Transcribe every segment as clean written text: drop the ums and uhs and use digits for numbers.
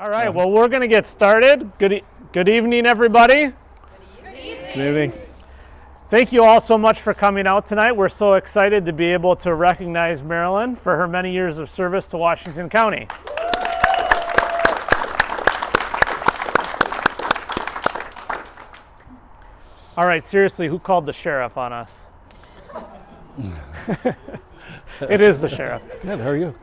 All right, well, we're going to get started. Good evening, everybody. Good evening. Good evening. Thank you all so much for coming out tonight. We're so excited to be able to recognize Marilyn for her many years of service to Washington County. All right, seriously, who called the sheriff on us? It is the sheriff. Good, how are you?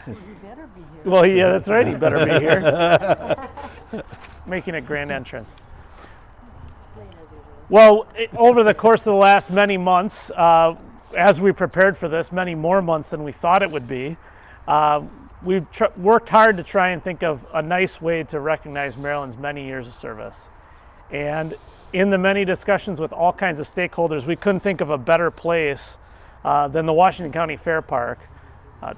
You better be here. Well, yeah, that's right. He better be here. Making a grand entrance. Well, over the course of the last many months, as we prepared for this, many more months than we thought it would be, we've worked hard to try and think of a nice way to recognize Marilyn's many years of service. And in the many discussions with all kinds of stakeholders, we couldn't think of a better place than the Washington County Fair Park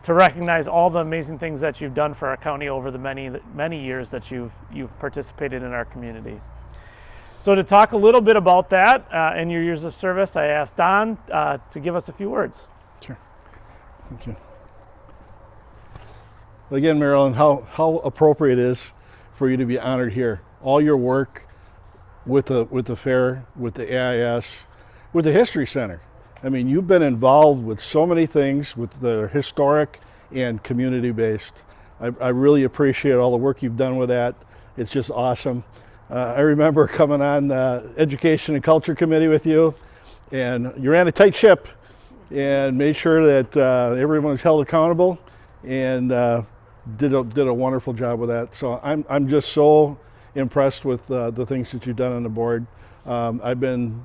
to recognize all the amazing things that you've done for our county over the many years that you've participated in our community. So to talk a little bit about that and your years of service, I asked Don to give us a few words. Sure. Thank you. Again, Marilyn, how appropriate it is for you to be honored here. All your work with the fair, with the AIS, with the History Center. I mean, you've been involved with so many things with the historic and community-based. I really appreciate all the work you've done with that. It's just awesome. I remember coming on Education and Culture Committee with you, and you ran a tight ship and made sure that everyone was held accountable, and did a wonderful job with that. So I'm just so impressed with the things that you've done on the board. I've been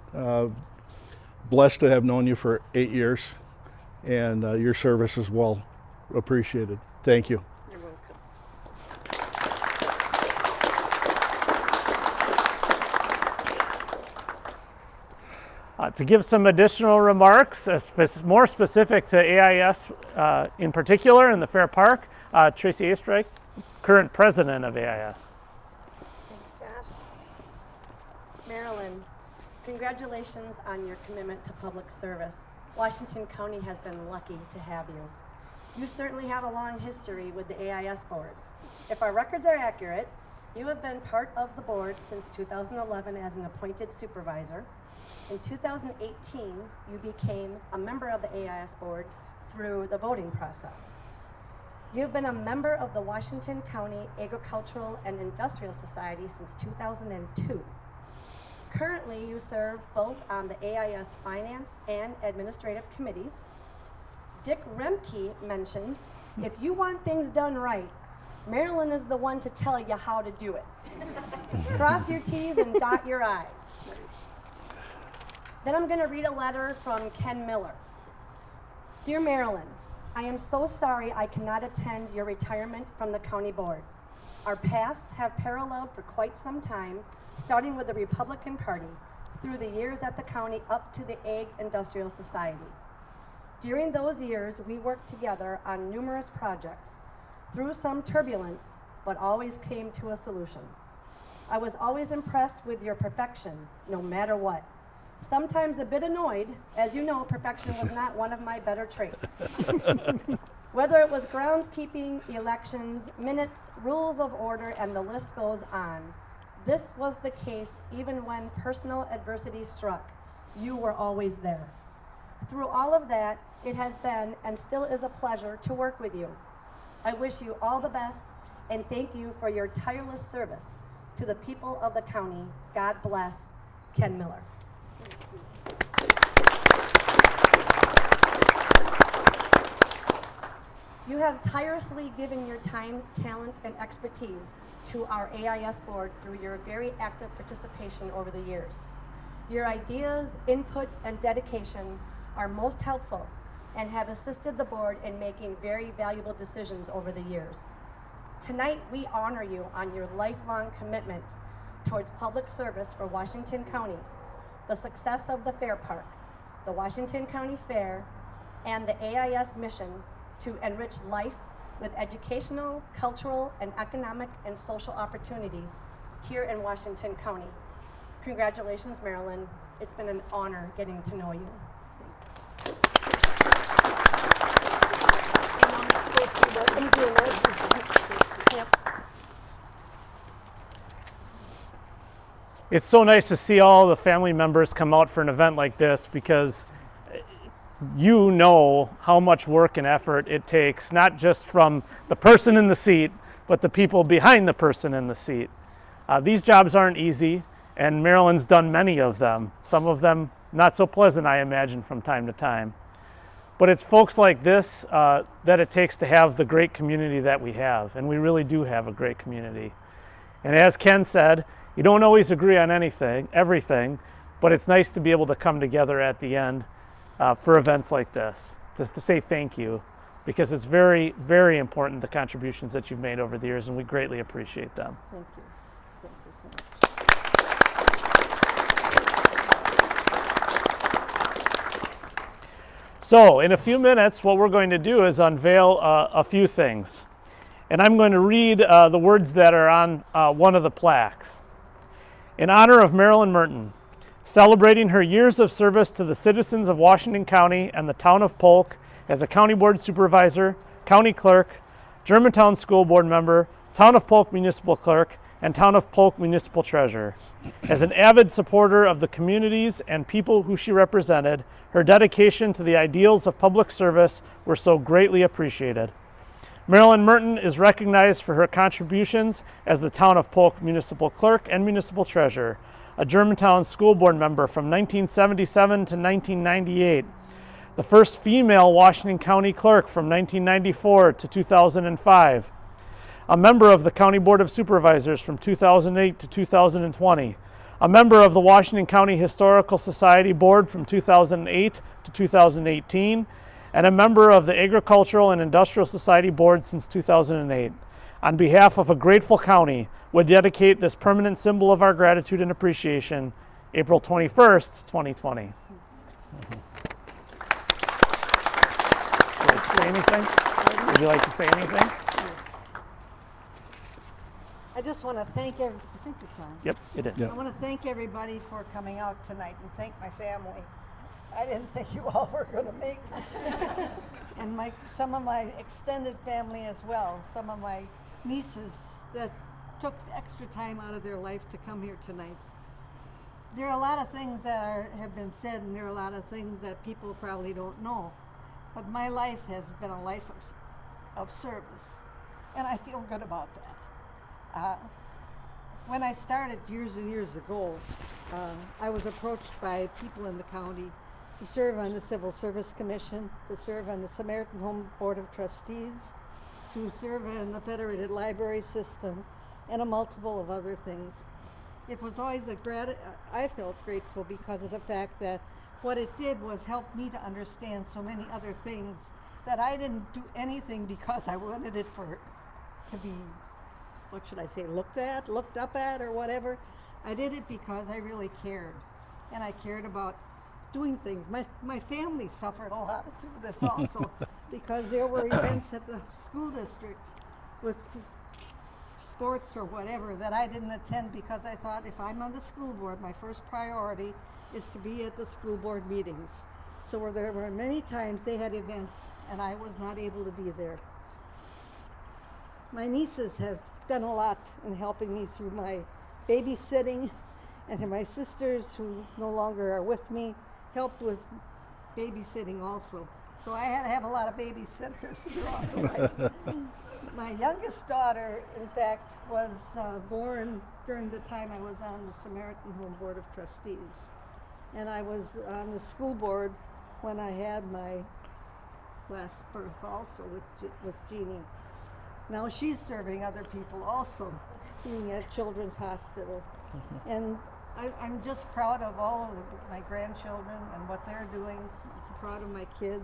blessed to have known you for 8 years, and your service is well appreciated. Thank you. You're welcome. To give some additional remarks, more specific to AIS in particular in the Fair Park, Tracy Astrike, current president of AIS. Thanks, Josh. Marilyn, congratulations on your commitment to public service. Washington County has been lucky to have you. You certainly have a long history with the AIS board. If our records are accurate, you have been part of the board since 2011 as an appointed supervisor. In 2018, you became a member of the AIS board through the voting process. You've been a member of the Washington County Agricultural and Industrial Society since 2002. Currently, you serve both on the AIS Finance and Administrative Committees. Dick Remke mentioned, if you want things done right, Marilyn is the one to tell you how to do it. Cross your T's and dot your I's. Then I'm going to read a letter from Ken Miller. Dear Marilyn, I am so sorry I cannot attend your retirement from the county board. Our paths have paralleled for quite some time, starting with the Republican Party, through the years at the county up to the Ag Industrial Society. During those years, we worked together on numerous projects, through some turbulence, but always came to a solution. I was always impressed with your perfection, no matter what. Sometimes a bit annoyed, as you know, perfection was not one of my better traits. Whether it was groundskeeping, elections, minutes, rules of order, and the list goes on, this was the case even when personal adversity struck. You were always there. Through all of that, it has been and still is a pleasure to work with you. I wish you all the best and thank you for your tireless service to the people of the county. God bless, Ken Miller. You have tirelessly given your time, talent, and expertise to our AIS board through your very active participation over the years. Your ideas, input, and dedication are most helpful and have assisted the board in making very valuable decisions over the years. Tonight, we honor you on your lifelong commitment towards public service for Washington County, the success of the Fair Park, the Washington County Fair, and the AIS mission to enrich life with educational, cultural, and economic and social opportunities here in Washington County. Congratulations, Marilyn. It's been an honor getting to know you. Welcome, Junior. Yep. It's so nice to see all the family members come out for an event like this, because you know how much work and effort it takes, not just from the person in the seat, but the people behind the person in the seat. These jobs aren't easy, and Marilyn's done many of them, some of them not so pleasant, I imagine, from time to time. But it's folks like this that it takes to have the great community that we have, and we really do have a great community. And as Ken said, you don't always agree on everything, but it's nice to be able to come together at the end for events like this, to say thank you, because it's very, very important, the contributions that you've made over the years, and we greatly appreciate them. Thank you. Thank you so much. So in a few minutes, what we're going to do is unveil a few things. And I'm going to read the words that are on one of the plaques. In honor of Marilyn Merten, celebrating her years of service to the citizens of Washington County and the town of Polk as a county board supervisor, county clerk, Germantown school board member, town of Polk municipal clerk, and town of Polk municipal treasurer. As an avid supporter of the communities and people who she represented, her dedication to the ideals of public service were so greatly appreciated. Marilyn Merten is recognized for her contributions as the town of Polk municipal clerk and municipal treasurer, a Germantown school board member from 1977 to 1998, the first female Washington County clerk from 1994 to 2005, a member of the County Board of Supervisors from 2008 to 2020, a member of the Washington County Historical Society Board from 2008 to 2018, and a member of the Agricultural and Industrial Society Board since 2008. On behalf of a grateful county, we dedicate this permanent symbol of our gratitude and appreciation, April 21st, 2020. Would you like to say anything? Would you like to say anything? I just want to thank I think it's on. Yep, it is. I want to thank everybody for coming out tonight, and thank my family. I didn't think you all were going to make it. And some of my extended family as well, some of my nieces that took extra time out of their life to come here tonight. There are a lot of things that have been said, and there are a lot of things that people probably don't know. But my life has been a life of service, and I feel good about that. When I started years and years ago, I was approached by people in the county to serve on the Civil Service Commission, to serve on the Samaritan Home Board of Trustees, to serve on the Federated Library System, and a multiple of other things. It was always I felt grateful because of the fact that what it did was help me to understand so many other things, that I didn't do anything because I wanted it to be, what should I say, looked up at, or whatever. I did it because I really cared, and I cared about doing things. My family suffered a lot through this also, because there were events at the school district with sports or whatever that I didn't attend, because I thought, if I'm on the school board, my first priority is to be at the school board meetings. So there were many times they had events and I was not able to be there. My nieces have done a lot in helping me through my babysitting, and my sisters, who no longer are with me, helped with babysitting also. So I had to have a lot of babysitters throughout my life. My youngest daughter, in fact, was born during the time I was on the Samaritan Home Board of Trustees. And I was on the school board when I had my last birth also with Jeannie. Now she's serving other people also, being at Children's Hospital. And I'm just proud of all of my grandchildren and what they're doing. I'm proud of my kids.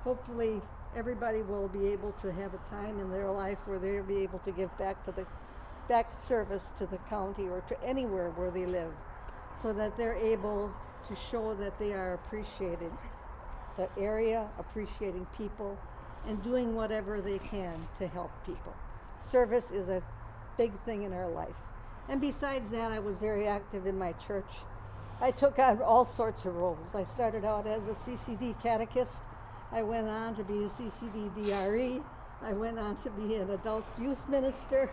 Hopefully everybody will be able to have a time in their life where they'll be able to give back service to the county or to anywhere where they live, so that they're able to show that they are appreciated, the area, appreciating people, and doing whatever they can to help people. Service is a big thing in our life. And besides that, I was very active in my church. I took on all sorts of roles. I started out as a CCD catechist. I went on to be a CCD DRE. I went on to be an adult youth minister,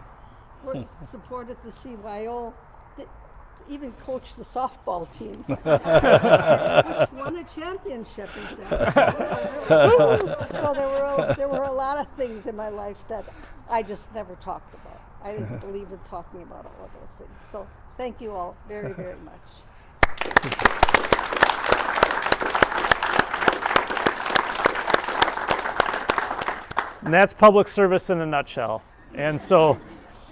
supported the CYO, even coached the softball team, which won a championship. In fact. So there were a lot of things in my life that I just never talked about. I didn't believe in talking about all of those things. So thank you all very, very much. And that's public service in a nutshell. And so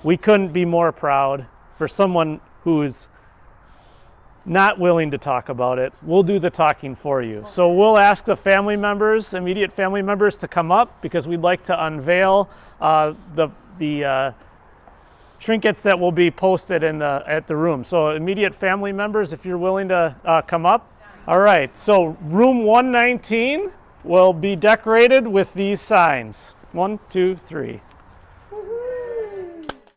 we couldn't be more proud for someone who's not willing to talk about it. We'll do the talking for you. So we'll ask the family members, immediate family members, to come up because we'd like to unveil the trinkets that will be posted at the room. So immediate family members, if you're willing to come up. All right, so room 119 will be decorated with these signs. 1, 2, 3.